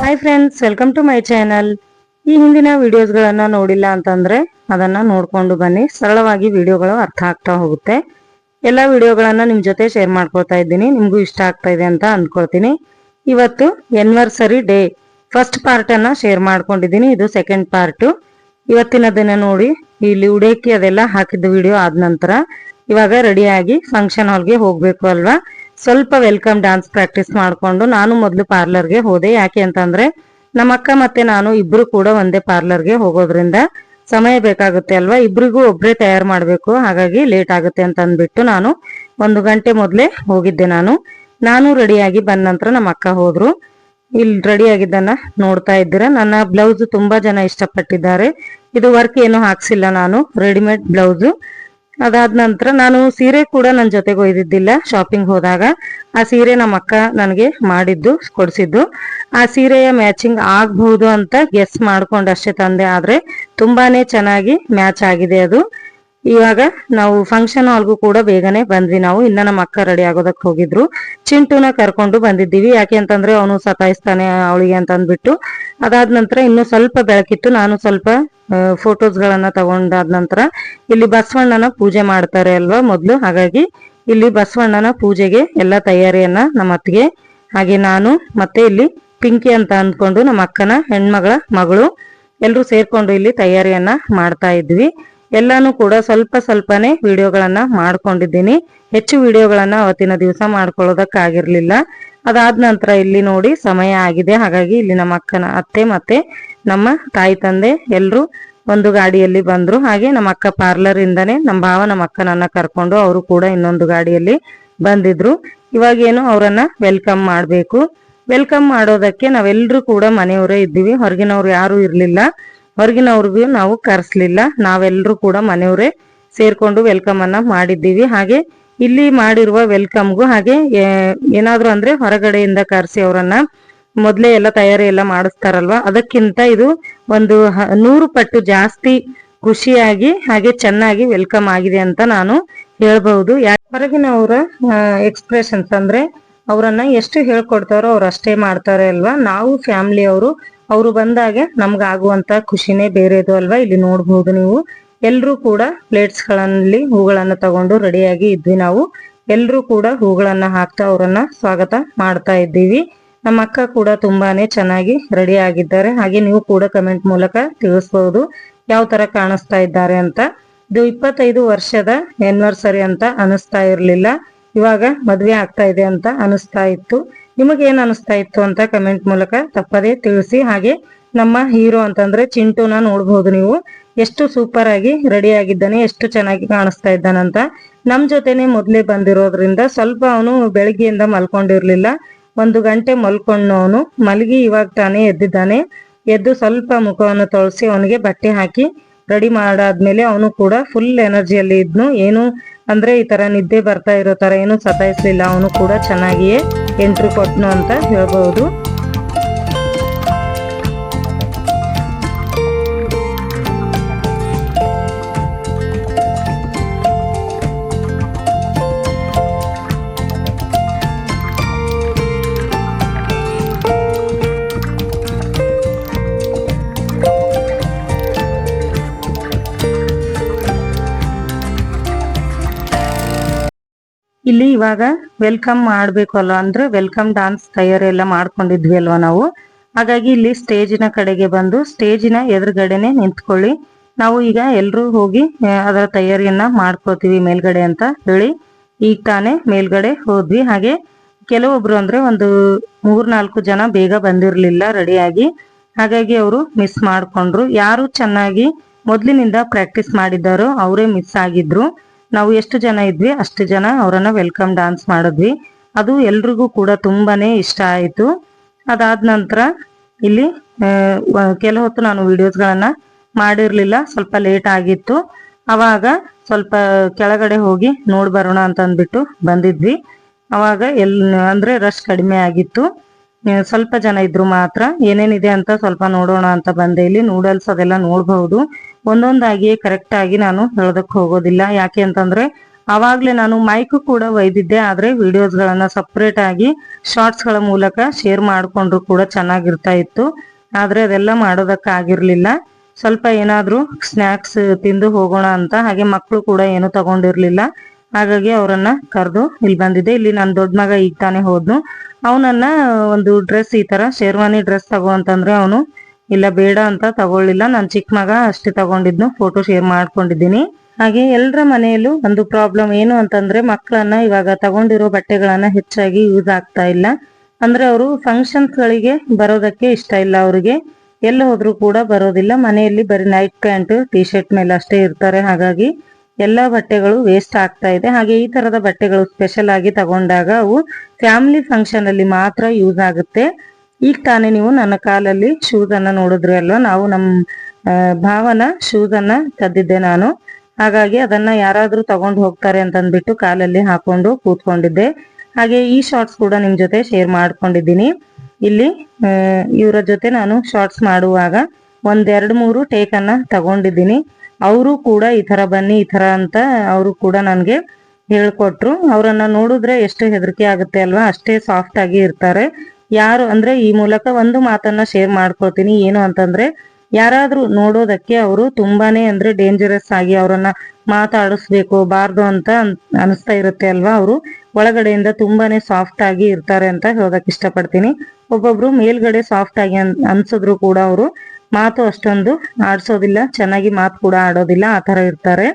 Hi friends, welcome to my channel. ಈ ಹಿಂದಿನ ವಿಡಿಯೋಸ್ಗಳನ್ನ ನೋಡಿಲ್ಲ ಅಂತಂದ್ರೆ ಅದನ್ನ ನೋಡ್ಕೊಂಡು ಬನ್ನಿ. ಸರಳವಾಗಿ ವಿಡಿಯೋಗಳು ಅರ್ಥ ಆಗ್ತಾ ಹೋಗುತ್ತೆ. ಎಲ್ಲ ವಿಡಿಯೋಗಳನ್ನ ನಿಮ್ ಜೊತೆ ಶೇರ್ ಮಾಡ್ಕೊಳ್ತಾ ಇದ್ದೀನಿ. ನಿಮ್ಗೂ ಇಷ್ಟ ಆಗ್ತಾ ಇದೆ ಅಂತ ಅಂದ್ಕೊಳ್ತೀನಿ. ಇವತ್ತು ಎನಿವರ್ಸರಿ ಡೇ ಫಸ್ಟ್ ಪಾರ್ಟ್ ಅನ್ನ ಶೇರ್ ಮಾಡ್ಕೊಂಡಿದ್ದೀನಿ. ಇದು ಸೆಕೆಂಡ್ ಪಾರ್ಟ್. ಇವತ್ತಿನ ದಿನ ನೋಡಿ, ಇಲ್ಲಿ ಉಡೇಕಿ ಅದೆಲ್ಲ ಹಾಕಿದ ವಿಡಿಯೋ ಆದ ನಂತರ ಇವಾಗ ರೆಡಿಯಾಗಿ ಫಂಕ್ಷನ್ ಹಾಲ್ಗೆ ಹೋಗ್ಬೇಕು ಅಲ್ವಾ. ಸ್ವಲ್ಪ ವೆಲ್ಕಮ್ ಡಾನ್ಸ್ ಪ್ರಾಕ್ಟೀಸ್ ಮಾಡ್ಕೊಂಡು ನಾನು ಮೊದಲು ಪಾರ್ಲರ್ಗೆ ಹೋದೆ. ಯಾಕೆ ಅಂತಂದ್ರೆ ನಮ್ಮ ಅಕ್ಕ ಮತ್ತೆ ನಾನು ಇಬ್ರು ಕೂಡ ಒಂದೇ ಪಾರ್ಲರ್ಗೆ ಹೋಗೋದ್ರಿಂದ ಸಮಯ ಬೇಕಾಗುತ್ತೆ ಅಲ್ವಾ. ಇಬ್ರಿಗೂ ಒಬ್ರೇ ತಯಾರು ಮಾಡ್ಬೇಕು, ಹಾಗಾಗಿ ಲೇಟ್ ಆಗುತ್ತೆ ಅಂತ ಅಂದ್ಬಿಟ್ಟು ನಾನು 1 ಗಂಟೆ ಮೊದಲೇ ಹೋಗಿದ್ದೆ. ನಾನು ರೆಡಿಯಾಗಿ ಬಂದ ನಂತರ ನಮ್ಮ ಅಕ್ಕ ಹೋದ್ರು. ಇಲ್ಲಿ ರೆಡಿ ಆಗಿದ್ದನ್ನ ನೋಡ್ತಾ ಇದ್ದೀರಾ. ನನ್ನ ಬ್ಲೌಸ್ ತುಂಬಾ ಜನ ಇಷ್ಟಪಟ್ಟಿದ್ದಾರೆ. ಇದು ವರ್ಕ್ ಏನು ಹಾಕ್ಸಿಲ್ಲ, ನಾನು ರೆಡಿಮೇಡ್ ಬ್ಲೌಸ್. ಅದಾದ ನಂತರ ನಾನು ಸೀರೆ ಕೂಡ ನನ್ನ ಜೊತೆಗೆ ಒಯ್ದಿದ್ದಿಲ್ಲ. ಶಾಪಿಂಗ್ ಹೋದಾಗ ಆ ಸೀರೆ ನಮ್ಮ ಅಕ್ಕ ನನಗೆ ಕೊಡಿಸಿದ್ದು. ಆ ಸೀರೆಯ ಮ್ಯಾಚಿಂಗ್ ಆಗಬಹುದು ಅಂತ ಗೆಸ್ ಮಾಡ್ಕೊಂಡಷ್ಟೇ ತಂದೆ, ಆದ್ರೆ ತುಂಬಾನೇ ಚೆನ್ನಾಗಿ ಮ್ಯಾಚ್ ಆಗಿದೆ ಅದು. ಇವಾಗ ನಾವು ಫಂಕ್ಷನ್ ಹಾಲ್ಗೂ ಕೂಡ ಬೇಗನೆ ಬಂದ್ವಿ. ನಾವು ಇನ್ನ ನಮ್ಮ ಅಕ್ಕ ರೆಡಿ ಆಗೋದಕ್ಕೆ ಹೋಗಿದ್ರು. ಚಿಂಟುನ ಕರ್ಕೊಂಡು ಬಂದಿದ್ದೀವಿ. ಯಾಕೆ ಅಂತಂದ್ರೆ ಅವನು ಸತಾಯಿಸ್ತಾನೆ ಅವಳಿಗೆ ಅಂತ ಅಂದ್ಬಿಟ್ಟು. ಅದಾದ ನಂತರ ಇನ್ನು ಸ್ವಲ್ಪ ಬೆಳಕಿತ್ತು. ನಾನು ಸ್ವಲ್ಪ ಫೋಟೋಸ್ ಗಳನ್ನ ತಗೊಂಡಾದ ನಂತರ ಇಲ್ಲಿ ಬಸವಣ್ಣನ ಪೂಜೆ ಮಾಡ್ತಾರೆ ಅಲ್ವಾ ಮೊದ್ಲು, ಹಾಗಾಗಿ ಇಲ್ಲಿ ಬಸವಣ್ಣನ ಪೂಜೆಗೆ ಎಲ್ಲ ತಯಾರಿಯನ್ನ ನಮ್ಮ ಅತ್ತಿಗೆ ಹಾಗೆ ನಾನು ಮತ್ತೆ ಇಲ್ಲಿ ಪಿಂಕಿ ಅಂತ ಅಂದ್ಕೊಂಡು ನಮ್ಮ ಅಕ್ಕನ ಹೆಣ್ಮಗಳ ಮಗಳು ಎಲ್ರು ಸೇರ್ಕೊಂಡು ಇಲ್ಲಿ ತಯಾರಿಯನ್ನ ಮಾಡ್ತಾ ಇದ್ವಿ. ಎಲ್ಲಾನು ಕೂಡ ಸ್ವಲ್ಪ ಸ್ವಲ್ಪನೇ ವಿಡಿಯೋಗಳನ್ನ ಮಾಡ್ಕೊಂಡಿದ್ದೀನಿ. ಹೆಚ್ಚು ವಿಡಿಯೋಗಳನ್ನ ಅವತ್ತಿನ ದಿವಸ ಮಾಡ್ಕೊಳ್ಳೋದಕ್ಕಾಗಿರ್ಲಿಲ್ಲ. ಅದಾದ ನಂತರ ಇಲ್ಲಿ ನೋಡಿ ಸಮಯ ಆಗಿದೆ, ಹಾಗಾಗಿ ಇಲ್ಲಿ ನಮ್ಮ ಅಕ್ಕನ ಅತ್ತೆ ಮತ್ತೆ ನಮ್ಮ ತಾಯಿ ತಂದೆ ಎಲ್ರು ಒಂದು ಗಾಡಿಯಲ್ಲಿ ಬಂದ್ರು. ಹಾಗೆ ನಮ್ಮ ಅಕ್ಕ ಪಾರ್ಲರ್ ಇಂದಾನೆ ನಮ್ಮ ಭಾವ ನಮ್ಮ ಅಕ್ಕನನ್ನ ಕರ್ಕೊಂಡು ಅವರು ಕೂಡ ಇನ್ನೊಂದು ಗಾಡಿಯಲ್ಲಿ ಬಂದಿದ್ರು. ಇವಾಗೇನು ಅವರನ್ನ ವೆಲ್ಕಮ್ ಮಾಡ್ಬೇಕು. ವೆಲ್ಕಮ್ ಮಾಡೋದಕ್ಕೆ ನಾವೆಲ್ಲರೂ ಕೂಡ ಮನೆಯವರೇ ಇದ್ದೀವಿ, ಹೊರಗಿನವ್ರು ಯಾರು ಇರ್ಲಿಲ್ಲ. ಹೊರಗಿನವ್ರಿಗೂ ನಾವು ಕರ್ಸ್ಲಿಲ್ಲ, ನಾವೆಲ್ಲರೂ ಕೂಡ ಮನೆಯವರೇ ಸೇರ್ಕೊಂಡು ವೆಲ್ಕಮ್ ಅನ್ನ ಮಾಡಿದ್ದೀವಿ. ಹಾಗೆ ಇಲ್ಲಿ ಮಾಡಿರುವ ವೆಲ್ಕಮ್ಗೂ ಹಾಗೆ ಏನಾದ್ರು ಅಂದ್ರೆ ಹೊರಗಡೆಯಿಂದ ಕರೆಸಿ ಅವರನ್ನ ಮೊದ್ಲೇ ಎಲ್ಲ ತಯಾರಿ ಎಲ್ಲ ಮಾಡಿಸ್ತಾರಲ್ವಾ, ಅದಕ್ಕಿಂತ ಇದು ಒಂದು 100 ಪಟ್ಟು ಜಾಸ್ತಿ ಖುಷಿಯಾಗಿ ಹಾಗೆ ಚೆನ್ನಾಗಿ ವೆಲ್ಕಮ್ ಆಗಿದೆ ಅಂತ ನಾನು ಹೇಳ್ಬಹುದು. ಹೊರಗಿನವರ ಎಕ್ಸ್ಪ್ರೆಷನ್ಸ್ ಅಂದ್ರೆ ಅವರನ್ನ ಎಷ್ಟು ಹೇಳ್ಕೊಡ್ತಾರೋ ಅವ್ರು ಅಷ್ಟೇ ಮಾಡ್ತಾರೆ ಅಲ್ವಾ. ನಾವು ಫ್ಯಾಮಿಲಿ ಅವರು ಬಂದಾಗ ನಮ್ಗಾಗುವಂತ ಖುಷಿನೇ ಬೇರೆದು ಅಲ್ವಾ. ಇಲ್ಲಿ ನೋಡ್ಬಹುದು ನೀವು, ಎಲ್ರೂ ಕೂಡ ಪ್ಲೇಟ್ಸ್ ಗಳಲ್ಲಿ ಹೂಗಳನ್ನ ತಗೊಂಡು ರೆಡಿಯಾಗಿ ಇದ್ವಿ. ನಾವು ಎಲ್ರೂ ಕೂಡ ಹೂಗಳನ್ನ ಹಾಕ್ತಾ ಅವರನ್ನ ಸ್ವಾಗತ ಮಾಡ್ತಾ ಇದ್ದೀವಿ. ನಮ್ಮ ಅಕ್ಕ ಕೂಡ ತುಂಬಾನೇ ಚೆನ್ನಾಗಿ ರೆಡಿ ಆಗಿದ್ದಾರೆ. ಹಾಗೆ ನೀವು ಕೂಡ ಕಮೆಂಟ್ ಮೂಲಕ ತಿಳಿಸಬಹುದು ಯಾವ ತರ ಕಾಣಿಸ್ತಾ ಇದ್ದಾರೆ ಅಂತ. ಇದು 25 ವರ್ಷದ ಆನಿವರ್ಸರಿ ಅಂತ ಅನಿಸ್ತಾ ಇರ್ಲಿಲ್ಲ, ಇವಾಗ ಮದ್ವೆ ಆಗ್ತಾ ಇದೆ ಅಂತ ಅನಿಸ್ತಾ ಇತ್ತು. ನಿಮಗೆ ಏನ್ ಅನಿಸ್ತಾ ಇತ್ತು ಅಂತ ಕಮೆಂಟ್ ಮೂಲಕ ತಪ್ಪದೇ ತಿಳಿಸಿ. ಹಾಗೆ ನಮ್ಮ ಹೀರೋ ಅಂತಂದ್ರೆ ಚಿಂಟುನ ನೋಡ್ಬಹುದು ನೀವು, ಎಷ್ಟು ಸೂಪರ್ ಆಗಿ ರೆಡಿ ಆಗಿದ್ದಾನೆ, ಎಷ್ಟು ಚೆನ್ನಾಗಿ ಕಾಣಿಸ್ತಾ ಇದ್ದಾನಂತ. ನಮ್ ಜೊತೆನೆ ಮೊದ್ಲೇ ಬಂದಿರೋದ್ರಿಂದ ಸ್ವಲ್ಪ ಅವನು ಬೆಳಗ್ಗೆಯಿಂದ ಮಲ್ಕೊಂಡಿರ್ಲಿಲ್ಲ. 1 ಗಂಟೆ ಮಲ್ಕೊಂಡು ಅವನು ಮಲಗಿ ಇವಾಗ ತಾನೇ ಎದ್ದಿದ್ದಾನೆ. ಎದ್ದು ಸ್ವಲ್ಪ ಮುಖವನ್ನು ತೊಳಸಿ ಅವನಿಗೆ ಬಟ್ಟೆ ಹಾಕಿ ರೆಡಿ ಮಾಡಾದ್ಮೇಲೆ ಅವನು ಕೂಡ ಫುಲ್ ಎನರ್ಜಿಯಲ್ಲಿ ಇದ್ನು. ಏನು ಅಂದ್ರೆ ಈ ತರ ನಿದ್ದೆ ಬರ್ತಾ ಇರೋ ತರ ಏನು ಸತಾಯಿಸ್ಲಿಲ್ಲ. ಅವನು ಕೂಡ ಚೆನ್ನಾಗಿಯೇ ಎಂಟ್ರಿ ಕೊಟ್ನು ಅಂತ ಹೇಳ್ಬಹುದು. ಇಲ್ಲಿ ಇವಾಗ ವೆಲ್ಕಮ್ ಮಾಡ್ಬೇಕು ಅಲ್ವಾ, ಅಂದ್ರೆ ವೆಲ್ಕಮ್ ಡಾನ್ಸ್ ತಯಾರಿ ಎಲ್ಲ ಮಾಡ್ಕೊಂಡಿದ್ವಿ ಅಲ್ವಾ ನಾವು. ಹಾಗಾಗಿ ಇಲ್ಲಿ ಸ್ಟೇಜಿನ ಕಡೆಗೆ ಬಂದು ಸ್ಟೇಜಿನ ಎದುರುಗಡೆನೆ ನಿಂತ್ಕೊಳ್ಳಿ, ನಾವು ಈಗ ಎಲ್ರೂ ಹೋಗಿ ಅದರ ತಯಾರಿಯನ್ನ ಮಾಡ್ಕೋತೀವಿ ಮೇಲ್ಗಡೆ ಅಂತ ಹೇಳಿ ಈಗ ತಾನೇ ಮೇಲ್ಗಡೆ ಹೋದ್ವಿ. ಹಾಗೆ ಕೆಲವೊಬ್ರು ಅಂದ್ರೆ ಒಂದು 3-4 ಜನ ಬೇಗ ಬಂದಿರ್ಲಿಲ್ಲ ರೆಡಿಯಾಗಿ, ಹಾಗಾಗಿ ಅವರು ಮಿಸ್ ಮಾಡ್ಕೊಂಡ್ರು. ಯಾರು ಚೆನ್ನಾಗಿ ಮೊದ್ಲಿನಿಂದ ಪ್ರಾಕ್ಟೀಸ್ ಮಾಡಿದ್ದಾರೋ ಅವರೇ ಮಿಸ್ ಆಗಿದ್ರು. ನಾವು ಎಷ್ಟು ಜನ ಇದ್ವಿ ಅಷ್ಟು ಜನ ಅವರನ್ನ ವೆಲ್ಕಮ್ ಡಾನ್ಸ್ ಮಾಡಿದ್ವಿ. ಅದು ಎಲ್ರಿಗೂ ಕೂಡ ತುಂಬಾನೇ ಇಷ್ಟ ಆಯ್ತು. ಅದಾದ ನಂತರ ಇಲ್ಲಿ ಕೆಲವು ಹೊತ್ತು ನಾನು ವಿಡಿಯೋಸ್ಗಳನ್ನ ಮಾಡಿರ್ಲಿಲ್ಲ, ಸ್ವಲ್ಪ ಲೇಟ್ ಆಗಿತ್ತು. ಅವಾಗ ಸ್ವಲ್ಪ ಕೆಳಗಡೆ ಹೋಗಿ ನೋಡ್ ಬರೋಣ ಅಂತ ಅಂದ್ಬಿಟ್ಟು ಬಂದಿದ್ವಿ. ಅವಾಗ ಅಂದ್ರೆ ರಶ್ ಕಡಿಮೆ ಆಗಿತ್ತು, ಸ್ವಲ್ಪ ಜನ ಇದ್ರು ಮಾತ್ರ. ಏನೇನಿದೆ ಅಂತ ಸ್ವಲ್ಪ ನೋಡೋಣ ಅಂತ ಬಂದೆ. ಇಲ್ಲಿ ನೂಡಲ್ಸ್ ಅದೆಲ್ಲ ನೋಡ್ಬಹುದು. ಒಂದೊಂದಾಗಿ ಕರೆಕ್ಟ್ ಆಗಿ ನಾನು ಹೇಳೋದಕ್ಕೆ ಹೋಗೋದಿಲ್ಲ, ಯಾಕೆ ಅಂತಂದ್ರೆ ಆವಾಗಲೇ ನಾನು ಮೈಕ್ ಕೂಡ ಒಯ್ದಿದ್ದೆ, ಆದರೆ ವಿಡಿಯೋಸ್ಗಳನ್ನ ಸಪ್ರೇಟ್ ಆಗಿ ಶಾರ್ಟ್ಸ್ಗಳ ಮೂಲಕ ಶೇರ್ ಮಾಡಿಕೊಂಡ್ರು ಕೂಡ ಚೆನ್ನಾಗಿರ್ತಾ ಇತ್ತು. ಆದರೆ ಅದೆಲ್ಲ ಮಾಡೋದಕ್ಕಾಗಿರ್ಲಿಲ್ಲ. ಸ್ವಲ್ಪ ಏನಾದರೂ ಸ್ನ್ಯಾಕ್ಸ್ ತಿಂದು ಹೋಗೋಣ ಅಂತ, ಹಾಗೆ ಮಕ್ಕಳು ಕೂಡ ಏನು ತಗೊಂಡಿರ್ಲಿಲ್ಲ. ಹಾಗಾಗಿ ಅವರನ್ನ ಕರೆದು ಇಲ್ಲಿ ಬಂದಿದ್ದೆ. ಇಲ್ಲಿ ನನ್ನ ದೊಡ್ಡ ಮಗ ಈಗ ತಾನೇ ಹೋದ್ನು. ಅವನನ್ನ ಒಂದು ಡ್ರೆಸ್, ಈ ತರ ಶೇರ್ವಾನಿ ಡ್ರೆಸ್ ತಗೋ ಅಂತಂದ್ರೆ ಅವನು ಇಲ್ಲ ಬೇಡ ಅಂತ ತಗೊಳ್ಳಿಲ್ಲ. ನನ್ನ ಚಿಕ್ಕ ಮಗ ಅಷ್ಟೇ ತಗೊಂಡಿದ್ನು, ಫೋಟೋ ಶೇರ್ ಮಾಡ್ಕೊಂಡಿದ್ದೀನಿ. ಹಾಗೆ ಎಲ್ಲರ ಮನೆಯಲ್ಲೂ ಒಂದು ಪ್ರಾಬ್ಲಮ್ ಏನು ಅಂತಂದ್ರೆ ಮಕ್ಕಳನ್ನ ಇವಾಗ ತಗೊಂಡಿರೋ ಬಟ್ಟೆಗಳನ್ನ ಹೆಚ್ಚಾಗಿ ಯೂಸ್ ಆಗ್ತಾ ಇಲ್ಲ. ಅಂದ್ರೆ ಅವರು ಫಂಕ್ಷನ್ಸ್ ಗಳಿಗೆ ಬರೋದಕ್ಕೆ ಇಷ್ಟ ಇಲ್ಲ, ಅವ್ರಿಗೆ ಎಲ್ಲ ಹೋದ್ರು ಕೂಡ ಬರೋದಿಲ್ಲ. ಮನೆಯಲ್ಲಿ ಬರೀ ನೈಟ್ ಪ್ಯಾಂಟ್ ಟಿ ಶರ್ಟ್ ಮೇಲೆ ಅಷ್ಟೇ ಇರ್ತಾರೆ. ಹಾಗಾಗಿ ಎಲ್ಲ ಬಟ್ಟೆಗಳು ವೇಸ್ಟ್ ಆಗ್ತಾ ಇದೆ. ಹಾಗೆ ಈ ತರದ ಬಟ್ಟೆಗಳು ಸ್ಪೆಷಲ್ ಆಗಿ ತಗೊಂಡಾಗ ಅವು ಫ್ಯಾಮಿಲಿ ಫಂಕ್ಷನ್ ಅಲ್ಲಿ ಮಾತ್ರ ಯೂಸ್ ಆಗುತ್ತೆ. ಈಗ ತಾನೇ ನೀವು ನನ್ನ ಕಾಲಲ್ಲಿ ಶೂಸ್ ಅನ್ನ ನೋಡಿದ್ರಿ ಅಲ್ವಾ, ನಾವು ನಮ್ಮ ಭಾವನ ಶೂಸ್ ಅನ್ನ ಕದ್ದಿದ್ದೆ ನಾನು. ಹಾಗಾಗಿ ಅದನ್ನ ಯಾರಾದ್ರೂ ತಗೊಂಡು ಹೋಗ್ತಾರೆ ಅಂತ ಅಂದ್ಬಿಟ್ಟು ಕಾಲಲ್ಲಿ ಹಾಕೊಂಡು ಕೂತ್ಕೊಂಡಿದ್ದೆ. ಹಾಗೆ ಈ ಶಾರ್ಟ್ಸ್ ಕೂಡ ನಿಮ್ ಜೊತೆ ಶೇರ್ ಮಾಡ್ಕೊಂಡಿದ್ದೀನಿ. ಇಲ್ಲಿ ಇವರ ಜೊತೆ ನಾನು ಶಾರ್ಟ್ಸ್ ಮಾಡುವಾಗ ಒಂದೆರಡು ಮೂರು ಟೇಕ್ ಅನ್ನ ತಗೊಂಡಿದ್ದೀನಿ. ಅವರು ಕೂಡ ಈ ತರ ಬನ್ನಿ ಈ ತರ ಅಂತ ಅವರು ಕೂಡ ನನ್ಗೆ ಹೇಳ್ಕೊಟ್ರು. ಅವರನ್ನ ನೋಡಿದ್ರೆ ಎಷ್ಟು ಹೆದರಿಕೆ ಆಗುತ್ತೆ ಅಲ್ವಾ, ಅಷ್ಟೇ ಸಾಫ್ಟ್ ಆಗಿ ಇರ್ತಾರೆ. ಯಾರು ಅಂದ್ರೆ ಈ ಮೂಲಕ ಒಂದು ಮಾತನ್ನ ಶೇರ್ ಮಾಡ್ಕೊಳ್ತೀನಿ, ಏನು ಅಂತಂದ್ರೆ ಯಾರಾದ್ರೂ ನೋಡೋದಕ್ಕೆ ಅವರು ತುಂಬಾನೇ ಅಂದ್ರೆ ಡೇಂಜರಸ್ ಆಗಿ ಅವರನ್ನ ಮಾತಾಡಿಸ್ಬೇಕು ಬಾರ್ದು ಅಂತ ಅನಿಸ್ತಾ ಇರುತ್ತೆ ಅಲ್ವಾ, ಅವರು ಒಳಗಡೆಯಿಂದ ತುಂಬಾನೇ ಸಾಫ್ಟ್ ಆಗಿ ಇರ್ತಾರೆ ಅಂತ ಹೇಳೋದಕ್ ಇಷ್ಟಪಡ್ತೀನಿ. ಒಬ್ಬೊಬ್ರು ಮೇಲ್ಗಡೆ ಸಾಫ್ಟ್ ಆಗಿ ಅನ್ಸಿದ್ರು ಕೂಡ ಅವರು ಮಾತು ಅಷ್ಟೊಂದು ಆಡ್ಸೋದಿಲ್ಲ, ಚೆನ್ನಾಗಿ ಮಾತು ಕೂಡ ಆಡೋದಿಲ್ಲ, ಆ ತರ ಇರ್ತಾರೆ.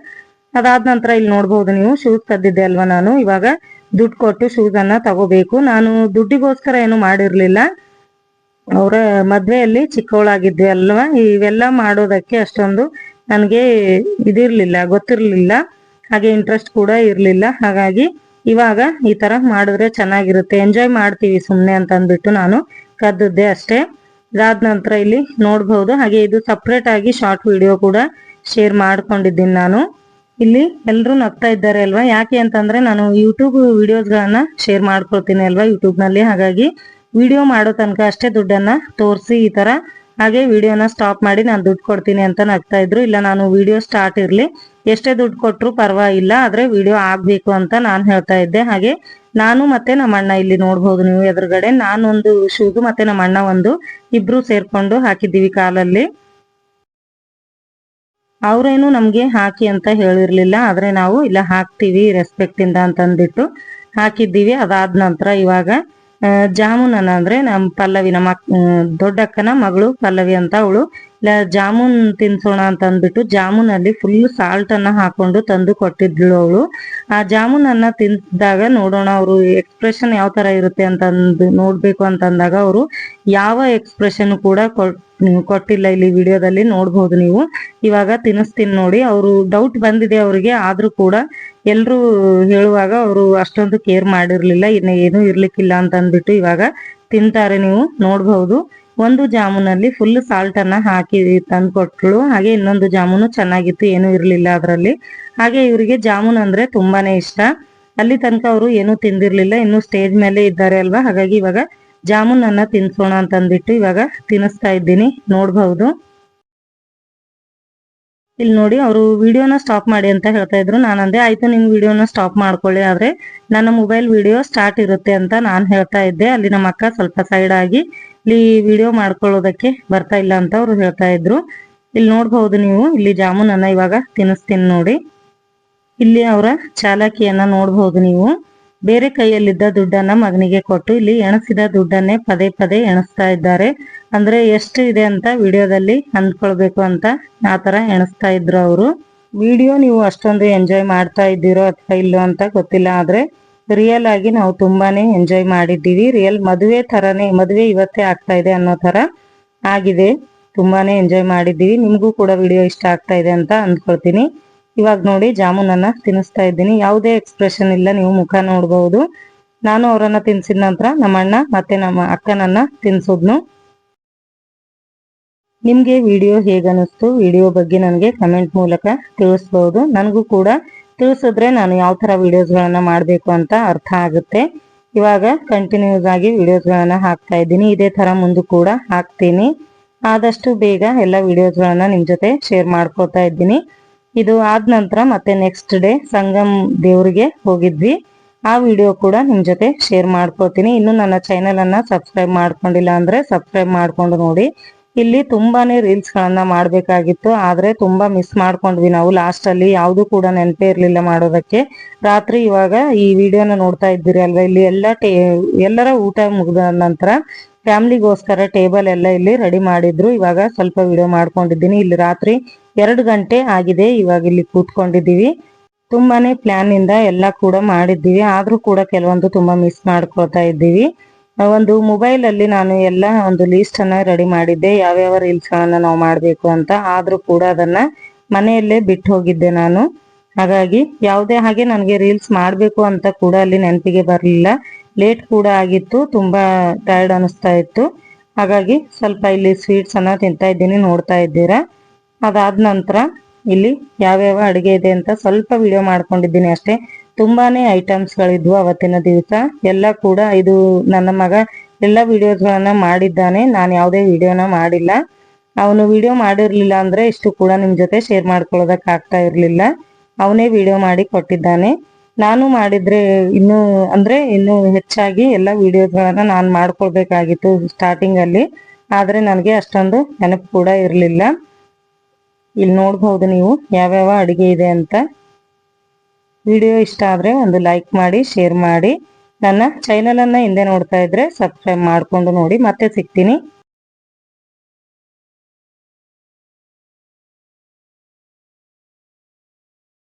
ಅದಾದ ನಂತರ ಇಲ್ಲಿ ನೋಡ್ಬಹುದು ನೀವು, ಶೂಸ್ ಕದ್ದಿದ್ದೆ ಅಲ್ವಾ ನಾನು. ಇವಾಗ ದುಡ್ಡು ಕೊಟ್ಟು ಶೂಸ್ ಅನ್ನ ತಗೋಬೇಕು. ನಾನು ದುಡ್ಡಿಗೋಸ್ಕರ ಏನು ಮಾಡಿರ್ಲಿಲ್ಲ, ಅವರ ಮದ್ವೆಯಲ್ಲಿ ಚಿಕ್ಕವಳಾಗಿದ್ವಿ ಅಲ್ವಾ, ಇವೆಲ್ಲ ಮಾಡೋದಕ್ಕೆ ಅಷ್ಟೊಂದು ನನಗೆ ಇದಿರ್ಲಿಲ್ಲ, ಗೊತ್ತಿರ್ಲಿಲ್ಲ, ಹಾಗೆ ಇಂಟ್ರೆಸ್ಟ್ ಕೂಡ ಇರ್ಲಿಲ್ಲ. ಹಾಗಾಗಿ ಇವಾಗ ಈ ತರ ಮಾಡಿದ್ರೆ ಚೆನ್ನಾಗಿರುತ್ತೆ, ಎಂಜಾಯ್ ಮಾಡ್ತೀವಿ ಸುಮ್ನೆ ಅಂತ ಅಂದ್ಬಿಟ್ಟು ನಾನು ಕದ್ದಿದ್ದೆ ಅಷ್ಟೇ. ಇದಾದ ನಂತರ ಇಲ್ಲಿ ನೋಡ್ಬಹುದು. ಹಾಗೆ ಇದು ಸಪ್ರೇಟ್ ಆಗಿ ಶಾರ್ಟ್ ವಿಡಿಯೋ ಕೂಡ ಶೇರ್ ಮಾಡ್ಕೊಂಡಿದ್ದೀನಿ ನಾನು. ಇಲ್ಲಿ ಎಲ್ರು ನಗ್ತಾ ಇದ್ದಾರೆ ಅಲ್ವಾ, ಯಾಕೆ ಅಂತಂದ್ರೆ ನಾನು ಯೂಟ್ಯೂಬ್ ವಿಡಿಯೋಸ್ಗಳನ್ನ ಶೇರ್ ಮಾಡ್ಕೊಳ್ತೀನಿ ಅಲ್ವಾ ಯೂಟ್ಯೂಬ್ ನಲ್ಲಿ. ಹಾಗಾಗಿ ವಿಡಿಯೋ ಮಾಡೋ ತನಕ ಅಷ್ಟೇ ದುಡ್ಡನ್ನ ತೋರಿಸಿ ಈ ತರ, ಹಾಗೆ ವಿಡಿಯೋನ ಸ್ಟಾಪ್ ಮಾಡಿ ನಾನು ದುಡ್ಡು ಕೊಡ್ತೀನಿ ಅಂತ ನಗ್ತಾ ಇದ್ರು. ಇಲ್ಲ, ನಾನು ವಿಡಿಯೋ ಸ್ಟಾರ್ಟ್ ಇರ್ಲಿ, ಎಷ್ಟೇ ದುಡ್ಡು ಕೊಟ್ರು ಪರವಾಗಿಲ್ಲ, ಆದ್ರೆ ವಿಡಿಯೋ ಆಗ್ಬೇಕು ಅಂತ ನಾನು ಹೇಳ್ತಾ ಇದ್ದೆ. ಹಾಗೆ ನಾನು ಮತ್ತೆ ನಮ್ಮ ಅಣ್ಣ ಇಲ್ಲಿ ನೋಡ್ಬೋದು ನೀವು ಎದುರುಗಡೆ, ನಾನೊಂದು ಶೂಸ್ ಮತ್ತೆ ನಮ್ಮ ಅಣ್ಣ ಒಂದು, ಇಬ್ರು ಸೇರ್ಕೊಂಡು ಹಾಕಿದ್ದೀವಿ ಕಾಲಲ್ಲಿ. ಅವ್ರೇನು ನಮ್ಗೆ ಹಾಕಿ ಅಂತ ಹೇಳಿರ್ಲಿಲ್ಲ, ಆದ್ರೆ ನಾವು ಇಲ್ಲ ಹಾಕ್ತಿವಿ ರೆಸ್ಪೆಕ್ಟ್ ಇಂದ ಅಂತ ಅಂದ್ಬಿಟ್ಟು ಹಾಕಿದ್ದೀವಿ. ಅದಾದ ನಂತರ ಇವಾಗ ಜಾಮೂನ್ ಅನ್ನ, ಅಂದ್ರೆ ನಮ್ ಪಲ್ಲವಿ, ನಮ್ಮ ದೊಡ್ಡಕ್ಕನ ಮಗಳು ಪಲ್ಲವಿ ಅಂತ, ಅವಳು ಜಾಮೂನ್ ತಿನ್ಸೋಣ ಅಂತ ಅಂದ್ಬಿಟ್ಟು ಜಾಮೂನ್ ಅಲ್ಲಿ ಫುಲ್ ಸಾಲ್ಟ್ ಅನ್ನ ಹಾಕೊಂಡು ತಂದು ಕೊಟ್ಟಿದ್ಳು ಅವಳು. ಆ ಜಾಮೂನ್ ಅನ್ನ ತಿಂದಾಗ ನೋಡೋಣ ಅವರು ಎಕ್ಸ್ಪ್ರೆಷನ್ ಯಾವ ತರ ಇರುತ್ತೆ ಅಂತ ನೋಡ್ಬೇಕು ಅಂತ ಅಂದಾಗ ಅವರು ಯಾವ ಎಕ್ಸ್ಪ್ರೆಷನ್ ಕೂಡ ಕೊಟ್ಟಿಲ್ಲ. ಇಲ್ಲಿ ವಿಡಿಯೋದಲ್ಲಿ ನೋಡ್ಬೋದು ನೀವು. ಇವಾಗ ತಿನ್ನಿಸ್ತೀನಿ ನೋಡಿ. ಅವರು ಡೌಟ್ ಬಂದಿದೆ ಅವರಿಗೆ, ಆದ್ರೂ ಕೂಡ ಎಲ್ರು ಹೇಳುವಾಗ ಅವರು ಅಷ್ಟೊಂದು ಕೇರ್ ಮಾಡಿರ್ಲಿಲ್ಲ, ಇನ್ನು ಏನು ಇರ್ಲಿಕ್ಕಿಲ್ಲ ಅಂತ ಅಂದ್ಬಿಟ್ಟು ಇವಾಗ ತಿಂತಾರೆ. ನೀವು ನೋಡ್ಬಹುದು, ಒಂದು ಜಾಮೂನಲ್ಲಿ ಫುಲ್ ಸಾಲ್ಟ್ ಅನ್ನ ಹಾಕಿ ತಂದು ಕೊಟ್ಳು. ಹಾಗೆ ಇನ್ನೊಂದು ಜಾಮೂನು ಚೆನ್ನಾಗಿತ್ತು, ಏನು ಇರ್ಲಿಲ್ಲ ಅದರಲ್ಲಿ. ಹಾಗೆ ಇವರಿಗೆ ಜಾಮೂನ್ ಅಂದ್ರೆ ತುಂಬಾನೇ ಇಷ್ಟ. ಅಲ್ಲಿ ತನಕ ಅವರು ಏನು ತಿಂದಿರ್ಲಿಲ್ಲ, ಇನ್ನು ಸ್ಟೇಜ್ ಮೇಲೆ ಇದ್ದಾರೆ ಅಲ್ವಾ, ಹಾಗಾಗಿ ಇವಾಗ ಜಾಮೂನ್ ಅನ್ನ ತಿನ್ಸೋಣ ಅಂತ ಅಂದ್ಬಿಟ್ಟು ಇವಾಗ ತಿನ್ನಿಸ್ತಾ ಇದ್ದೀನಿ. ನೋಡ್ಬಹುದು ಇಲ್ಲಿ ನೋಡಿ, ಅವರು ವಿಡಿಯೋನ ಸ್ಟಾಪ್ ಮಾಡಿ ಅಂತ ಹೇಳ್ತಾ ಇದ್ರು. ನಾನಂದೆ ಆಯ್ತು ನಿಮ್ ವಿಡಿಯೋನ ಸ್ಟಾಪ್ ಮಾಡ್ಕೊಳ್ಳಿ, ಆದ್ರೆ ನನ್ನ ಮೊಬೈಲ್ ವಿಡಿಯೋ ಸ್ಟಾರ್ಟ್ ಇರುತ್ತೆ ಅಂತ ನಾನು ಹೇಳ್ತಾ ಇದ್ದೆ. ಅಲ್ಲಿ ನಮ್ಮ ಅಕ್ಕ ಸ್ವಲ್ಪ ಸೈಡ್ ಆಗಿ ಇಲ್ಲಿ ವಿಡಿಯೋ ಮಾಡ್ಕೊಳ್ಳೋದಕ್ಕೆ ಬರ್ತಾ ಇಲ್ಲ ಅಂತ ಅವ್ರು ಹೇಳ್ತಾ ಇದ್ರು. ಇಲ್ಲಿ ನೋಡ್ಬಹುದು ನೀವು, ಇಲ್ಲಿ ಜಾಮೂನ್ ಅನ್ನ ಇವಾಗ ತಿನ್ನಿಸ್ತೀನಿ ನೋಡಿ. ಇಲ್ಲಿ ಅವರ ಚಾಲಾಕಿಯನ್ನ ನೋಡ್ಬಹುದು ನೀವು. ಬೇರೆ ಕೈಯಲ್ಲಿದ್ದ ದುಡ್ಡನ್ನ ಮಗನಿಗೆ ಕೊಟ್ಟು ಇಲ್ಲಿ ಎಣಸಿದ ದುಡ್ಡನ್ನೇ ಪದೇ ಪದೇ ಎಣಿಸ್ತಾ ಇದ್ದಾರೆ. ಅಂದ್ರೆ ಎಷ್ಟು ಇದೆ ಅಂತ ವಿಡಿಯೋದಲ್ಲಿ ಅಂದ್ಕೊಳ್ಬೇಕು ಅಂತ ಆತರ ಎಣಿಸ್ತಾ ಇದ್ರು ಅವರು. ವಿಡಿಯೋ ನೀವು ಅಷ್ಟೊಂದು ಎಂಜಾಯ್ ಮಾಡ್ತಾ ಇದ್ದೀರೋ ಅಥವಾ ಇಲ್ಲೋ ಅಂತ ಗೊತ್ತಿಲ್ಲ, ಆದ್ರೆ ರಿಯಲ್ ಆಗಿ ನಾವು ತುಂಬಾನೇ ಎಂಜಾಯ್ ಮಾಡಿದ್ದೀವಿ. ರಿಯಲ್ ಮದುವೆ ತರನೇ, ಮದುವೆ ಇವತ್ತೇ ಆಗ್ತಾ ಇದೆ ಅನ್ನೋ ತರ ಆಗಿದೆ. ತುಂಬಾನೇ ಎಂಜಾಯ್ ಮಾಡಿದ್ದೀವಿ. ನಿಮ್ಗೂ ಕೂಡ ವಿಡಿಯೋ ಇಷ್ಟ ಆಗ್ತಾ ಇದೆ ಅಂತ ಅಂದ್ಕೊಳ್ತೀನಿ. ಇವಾಗ ನೋಡಿ ಜಾಮೂನ್ ಅನ್ನ ತಿನ್ನಿಸ್ತಾ ಇದ್ದೀನಿ, ಯಾವುದೇ ಎಕ್ಸ್ಪ್ರೆಷನ್ ಇಲ್ಲ, ನೀವು ಮುಖ ನೋಡ್ಬಹುದು. ನಾನು ಅವರನ್ನ ತಿನ್ಸಿದ ನಂತರ ನಮ್ಮ ಅಣ್ಣ ಮತ್ತೆ ನಮ್ಮ ಅಕ್ಕನನ್ನ ತಿನ್ಸಿದ್ನು. ನಿಮ್ಗೆ ವಿಡಿಯೋ ಹೇಗನ್ನಿಸ್ತು, ವಿಡಿಯೋ ಬಗ್ಗೆ ನನಗೆ ಕಮೆಂಟ್ ಮೂಲಕ ತಿಳಿಸ್ಬಹುದು. ನನಗೂ ಕೂಡ ತಿಳಿಸಿದ್ರೆ ನಾನು ಯಾವ ತರ ವಿಡಿಯೋಸ್ಗಳನ್ನ ಮಾಡಬೇಕು ಅಂತ ಅರ್ಥ ಆಗುತ್ತೆ. ಇವಾಗ ಕಂಟಿನ್ಯೂಸ್ ಆಗಿ ವಿಡಿಯೋಸ್ಗಳನ್ನ ಹಾಕ್ತಾ ಇದ್ದೀನಿ, ಇದೇ ತರ ಮುಂದೆ ಕೂಡ ಹಾಕ್ತೀನಿ. ಆದಷ್ಟು ಬೇಗ ಎಲ್ಲ ವಿಡಿಯೋಸ್ಗಳನ್ನ ನಿಮ್ ಜೊತೆ ಶೇರ್ ಮಾಡ್ಕೋತಾ ಇದ್ದೀನಿ. ಇದು ಆದ ನಂತರ ಮತ್ತೆ ನೆಕ್ಸ್ಟ್ ಡೇ ಸಂಗಮ್ ದೇವ್ರಿಗೆ ಹೋಗಿದ್ವಿ. ಆ ವಿಡಿಯೋ ಕೂಡ ನಿಮ್ ಜೊತೆ ಶೇರ್ ಮಾಡ್ಕೋತೀನಿ. ಇನ್ನು ನನ್ನ ಚಾನೆಲ್ ಅನ್ನ ಸಬ್ಸ್ಕ್ರೈಬ್ ಮಾಡ್ಕೊಂಡಿಲ್ಲ ಅಂದ್ರೆ ಸಬ್ಸ್ಕ್ರೈಬ್ ಮಾಡ್ಕೊಂಡು ನೋಡಿ. ಇಲ್ಲಿ ತುಂಬಾನೇ ರೀಲ್ಸ್ ಗಳನ್ನ ಮಾಡ್ಬೇಕಾಗಿತ್ತು, ಆದ್ರೆ ತುಂಬಾ ಮಿಸ್ ಮಾಡ್ಕೊಂಡ್ವಿ ನಾವು. ಲಾಸ್ಟ್ ಅಲ್ಲಿ ಯಾವ್ದು ಕೂಡ ನೆನಪೇ ಇರ್ಲಿಲ್ಲ ಮಾಡೋದಕ್ಕೆ. ರಾತ್ರಿ ಇವಾಗ ಈ ವಿಡಿಯೋನ ನೋಡ್ತಾ ಇದ್ದೀರಿ ಅಲ್ವಾ, ಇಲ್ಲಿ ಎಲ್ಲರ ಊಟ ಮುಗಿದ ನಂತರ ಫ್ಯಾಮಿಲಿಗೋಸ್ಕರ ಟೇಬಲ್ ಎಲ್ಲ ಇಲ್ಲಿ ರೆಡಿ ಮಾಡಿದ್ರು. ಇವಾಗ ಸ್ವಲ್ಪ ವಿಡಿಯೋ ಮಾಡ್ಕೊಂಡಿದ್ದೀನಿ. ಇಲ್ಲಿ ರಾತ್ರಿ 2 ಗಂಟೆ ಆಗಿದೆ. ಇವಾಗ ಇಲ್ಲಿ ಕೂತ್ಕೊಂಡಿದ್ದೀವಿ. ತುಂಬಾನೇ ಪ್ಲಾನ್ ಇಂದ ಎಲ್ಲ ಕೂಡ ಮಾಡಿದ್ದೀವಿ, ಆದ್ರೂ ಕೂಡ ಕೆಲವೊಂದು ತುಂಬಾ ಮಿಸ್ ಮಾಡ್ಕೊಳ್ತಾ ಇದ್ದೀವಿ. ಒಂದು ಮೊಬೈಲ್ ಅಲ್ಲಿ ನಾನು ಎಲ್ಲ ಒಂದು ಲೀಸ್ಟ್ ಅನ್ನ ರೆಡಿ ಮಾಡಿದ್ದೆ, ಯಾವ್ಯಾವ ರೀಲ್ಸ್ ಗಳನ್ನ ನಾವು ಮಾಡ್ಬೇಕು ಅಂತ. ಆದ್ರೂ ಕೂಡ ಅದನ್ನ ಮನೆಯಲ್ಲೇ ಬಿಟ್ಟು ಹೋಗಿದ್ದೆ ನಾನು. ಹಾಗಾಗಿ ಯಾವುದೇ ಹಾಗೆ ನನಗೆ ರೀಲ್ಸ್ ಮಾಡ್ಬೇಕು ಅಂತ ಕೂಡ ಅಲ್ಲಿ ನೆನಪಿಗೆ ಬರಲಿಲ್ಲ. ಲೇಟ್ ಕೂಡ ಆಗಿತ್ತು, ತುಂಬಾ ಟೈರ್ಡ್ ಅನಿಸ್ತಾ ಇತ್ತು. ಹಾಗಾಗಿ ಸ್ವಲ್ಪ ಇಲ್ಲಿ ಸ್ವೀಟ್ಸ್ ಅನ್ನ ತಿಂತಾ ಇದ್ದೀನಿ, ನೋಡ್ತಾ ಇದ್ದೀರಾ. ಅದಾದ ನಂತರ ಇಲ್ಲಿ ಯಾವ್ಯಾವ ಅಡುಗೆ ಇದೆ ಅಂತ ಸ್ವಲ್ಪ ವಿಡಿಯೋ ಮಾಡ್ಕೊಂಡಿದ್ದೀನಿ ಅಷ್ಟೇ. ತುಂಬಾನೇ ಐಟಮ್ಸ್ ಗಳಿದ್ವು ಅವತ್ತಿನ ದಿವಸ. ಎಲ್ಲ ಕೂಡ ಇದು ನನ್ನ ಮಗ ಎಲ್ಲ ವಿಡಿಯೋಸ್ಗಳನ್ನ ಮಾಡಿದ್ದಾನೆ, ನಾನು ಯಾವುದೇ ವಿಡಿಯೋನ ಮಾಡಿಲ್ಲ. ಅವನು ವಿಡಿಯೋ ಮಾಡಿರ್ಲಿಲ್ಲ ಅಂದ್ರೆ ಇಷ್ಟು ಕೂಡ ನಿಮ್ ಜೊತೆ ಶೇರ್ ಮಾಡ್ಕೊಳ್ಳೋದಕ್ಕೆ ಆಗ್ತಾ ಇರ್ಲಿಲ್ಲ. ಅವನೇ ವಿಡಿಯೋ ಮಾಡಿ ಕೊಟ್ಟಿದ್ದಾನೆ. ನಾನು ಮಾಡಿದ್ರೆ ಇನ್ನೂ ಹೆಚ್ಚಾಗಿ ಎಲ್ಲ ವಿಡಿಯೋಸ್ಗಳನ್ನ ನಾನು ಮಾಡ್ಕೊಳ್ಬೇಕಾಗಿತ್ತು ಸ್ಟಾರ್ಟಿಂಗ್ ಅಲ್ಲಿ, ಆದ್ರೆ ನನಗೆ ಅಷ್ಟೊಂದು ನೆನಪು ಕೂಡ ಇರಲಿಲ್ಲ. ಇಲ್ಲಿ ನೋಡ್ಬಹುದು ನೀವು ಯಾವ್ಯಾವ ಅಡಿಗೆ ಇದೆ ಅಂತ. ವಿಡಿಯೋ ಇಷ್ಟ ಆದ್ರೆ ಒಂದು ಲೈಕ್ ಮಾಡಿ, ಶೇರ್ ಮಾಡಿ. ನನ್ನ ಚಾನೆಲ್ ಅನ್ನ ಹಿಂದೆ ನೋಡ್ತಾ ಇದ್ರೆ ಸಬ್ಸ್ಕ್ರೈಬ್ ಮಾಡ್ಕೊಂಡು ನೋಡಿ. ಮತ್ತೆ ಸಿಗ್ತೀನಿ